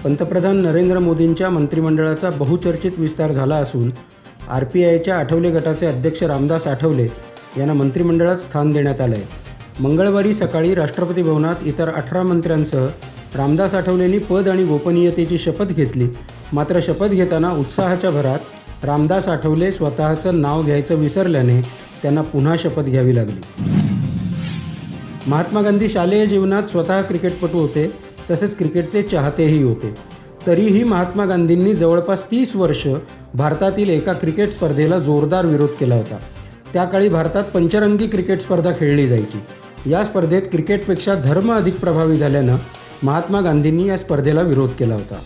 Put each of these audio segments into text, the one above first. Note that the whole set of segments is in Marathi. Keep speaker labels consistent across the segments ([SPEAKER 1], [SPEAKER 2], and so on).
[SPEAKER 1] पंतप्रधान नरेंद्र मोदींच्या मंत्रिमंडळाचा बहुचर्चित विस्तार झाला असून RPIच्या आठवले गटाचे अध्यक्ष रामदास आठवले यांना मंत्रिमंडळात स्थान देण्यात आलं आहे. मंगळवारी सकाळी राष्ट्रपती भवनात इतर 18 मंत्र्यांसह रामदास आठवलेंनी पद आणि गोपनीयतेची शपथ घेतली. मात्र शपथ घेताना उत्साहाच्या भरात रामदास आठवले स्वतःचं नाव घ्यायचं विसरल्याने त्यांना पुन्हा शपथ घ्यावी लागली. महात्मा गांधी शालेय जीवनात स्वतः क्रिकेटपटू होते, तसेच क्रिकेटचे चाहतेही होते. तरीही महात्मा गांधींनी जवळपास 30 वर्ष भारतातील एका क्रिकेट स्पर्धेला जोरदार विरोध केला होता. त्या काळी भारतात पंचरंगी क्रिकेट स्पर्धा खेळली जायची. या स्पर्धेत क्रिकेटपेक्षा धर्म अधिक प्रभावी झाल्यानं महात्मा गांधींनी या स्पर्धेला विरोध केला होता.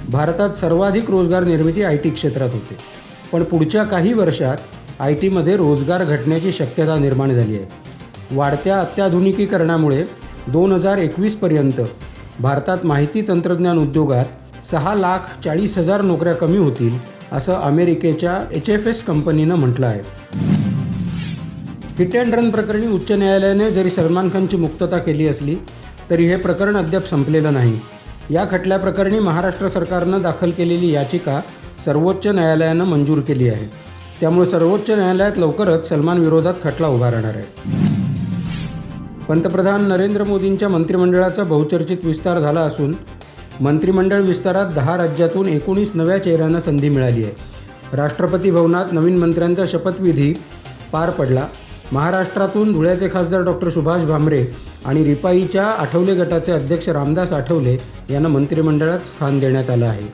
[SPEAKER 1] भारतात सर्वाधिक रोजगार निर्मिती IT क्षेत्रात होते, पण पुढच्या काही वर्षात ITमध्ये रोजगार घटण्याची शक्यता निर्माण झाली आहे. वाढत्या अत्याधुनिकीकरणामुळे 2021पर्यंत भारतात माहिती तंत्रज्ञान उद्योगात 6,40,000 नोकऱ्या कमी होतील, असं अमेरिकेच्या HFS कंपनीनं म्हटलं आहे. हिट अँड रन प्रकरणी उच्च न्यायालयाने जरी सलमान खानची मुक्तता केली असली तरी हे प्रकरण अद्याप संपलेलं नाही. या खटल्याप्रकरणी महाराष्ट्र सरकारनं दाखल केलेली याचिका सर्वोच्च न्यायालयानं मंजूर केली आहे. त्यामुळे सर्वोच्च न्यायालयात लवकरच सलमान विरोधात खटला उभा राहणार आहे. पंतप्रधान नरेंद्र मोदींच्या मंत्रिमंडळाचा बहुचर्चित विस्तार झाला असून मंत्रिमंडळ विस्तारात 10 राज्यातून 19 नव्या चेहऱ्यांना संधी मिळाली आहे. राष्ट्रपती भवनात नवीन मंत्र्यांचा शपथविधी पार पडला. महाराष्ट्रातून धुळ्याचे खासदार डॉक्टर सुभाष भामरे आणि रिपाईच्या आठवले गटाचे अध्यक्ष रामदास आठवले यांना मंत्रिमंडळात स्थान देण्यात आलं आहे.